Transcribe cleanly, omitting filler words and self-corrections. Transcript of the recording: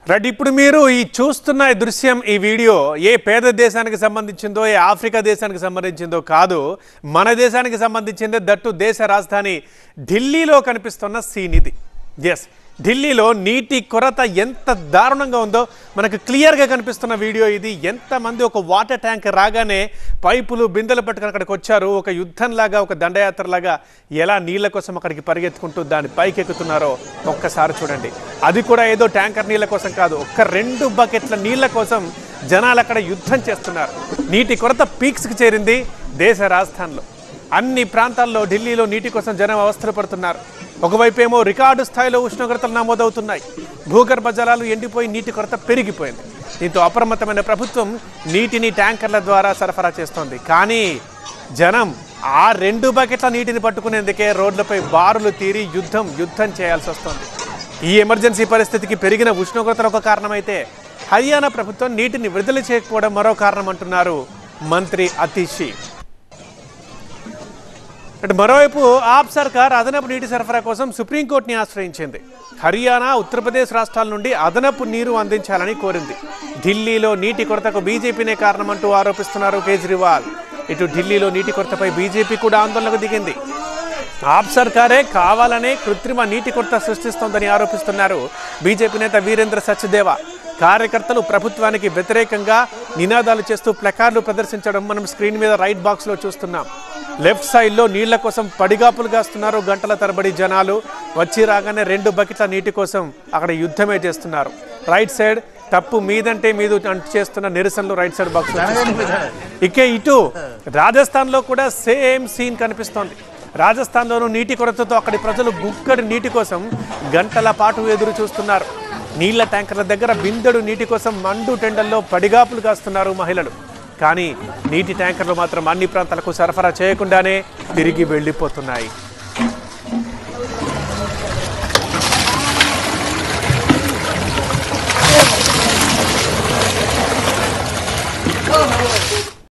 right ఇప్పుడు మీరు ఈ చూస్తున్న దృశ్యం ఈ వీడియో ఏ పేద దేశానికి సంబంధించిందో ఏ ఆఫ్రికా దేశానికి సంబంధించిందో కాదు మన దేశానికి సంబంధించిందే దట్టు దేశ రాజధాని ఢిల్లీలో కనిపిస్తున్న సీన్ ఇది yes ఢిల్లీలో నీటి కొరత ఎంత దారుణంగా ఉందో మనకు క్లియర్గా కనిపిస్తున్న వీడియో ఇది ఎంతమంది ఒక వాటర్ ట్యాంక్ రాగానే పైపులు బిందెలు పట్టుకొని అక్కడికి వచ్చారు ఒక యుద్ధంలాగా ఒక దండయాత్రలాగా ఎలా నీళ్ళ కోసం అక్కడికి పరిగెత్తుకుంటూ దాని పైకి ఎక్కుతున్నారో ఒక్కసారి చూడండి అది కూడా ఏదో ట్యాంకర్ నీళ్ళ కోసం కాదు ఒక్క 2 బకెట్ల నీళ్ళ కోసం జనాలు అక్కడ యుద్ధం చేస్తున్నారు నీటి కొరత పీక్స్కి చేరింది దేశ రాజధానిలో అన్ని ప్రాంతాల్లో ఢిల్లీలో నీటి కోసం జనం అవస్థలు పడుతున్నారు ఒకవైపేమో రికార్డు స్థాయిలో ఉష్ణోగ్రతలు నమోదవుతున్నాయి భూగర్భ జలాలు ఎండిపోయి నీటి కొరత పెరిగిపోయింది దీంతో అప్రమత్తమైన ప్రభుత్వం నీటిని ట్యాంకర్ల ద్వారా సరఫరా చేస్తోంది కానీ జనం ఆ 2 బకెట్ల నీటిని పట్టుకునేందుకే రోడ్లపై బారులు తీరి యుద్ధం చేయాల్సి వస్తుంది ఈ ఎమర్జెన్సీ పరిస్థితికి పెరిగిన ఉష్ణోగ్రతలు ఒక కారణమైతే హర్యానా ప్రభుత్వం నీటిని విడుదల చేయకపోవడం మరో కారణం అంటున్నారు మంత్రి అతిషి మరోవైపు ఆప్ సర్కార్ అదనపు నీటి సరఫరా కోసం సుప్రీంకోర్టుని ఆశ్రయించింది హర్యానా ఉత్తరప్రదేశ్ రాష్ట్రాల నుండి అదనపు నీరు అందించాలని కోరింది ఢిల్లీలో నీటి కొరతకు బీజేపీనే కారణమంటూ ఆరోపిస్తున్నారు కేజ్రీవాల్ ఇటు ఢిల్లీలో నీటి కొరతపై బీజేపీ కూడా ఆందోళనకు దిగింది ఆప్ సర్కారే కావాలనే కృత్రిమ నీటి కొరత సృష్టిస్తోందని ఆరోపిస్తున్నారు బీజేపీ నేత వీరేంద్ర సచ్దేవా కార్యకర్తలు ప్రభుత్వానికి వ్యతిరేకంగా నినాదాలు చేస్తూ ప్లకార్డులు ప్రదర్శించడం మనం స్క్రీన్ మీద రైట్ బాక్స్లో చూస్తున్నాం లెఫ్ట్ సైడ్లో నీళ్ల కోసం పడిగాపులు కాస్తున్నారు గంటల తరబడి జనాలు వచ్చి రాగానే 2 బకెట్ల నీటి కోసం అక్కడ యుద్ధమే చేస్తున్నారు రైట్ సైడ్ తప్పు మీదంటే మీద చేస్తున్న నిరసనలు రైట్ సైడ్ బాక్స్ ఇక ఇటు రాజస్థాన్లో కూడా సేమ్ సీన్ కనిపిస్తోంది రాజస్థాన్లోనూ నీటి కొరతతో అక్కడి ప్రజలు గుక్కడి నీటి కోసం గంటల పాటు ఎదురు చూస్తున్నారు నీళ్ల ట్యాంకర్ల దగ్గర బిందెడు నీటి కోసం మండు టెండల్లో పడిగాపులు కాస్తున్నారు మహిళలు కానీ నీటి ట్యాంకర్లు మాత్రం అన్ని ప్రాంతాలకు సరఫరా చేయకుండానే తిరిగి వెళ్ళిపోతున్నాయి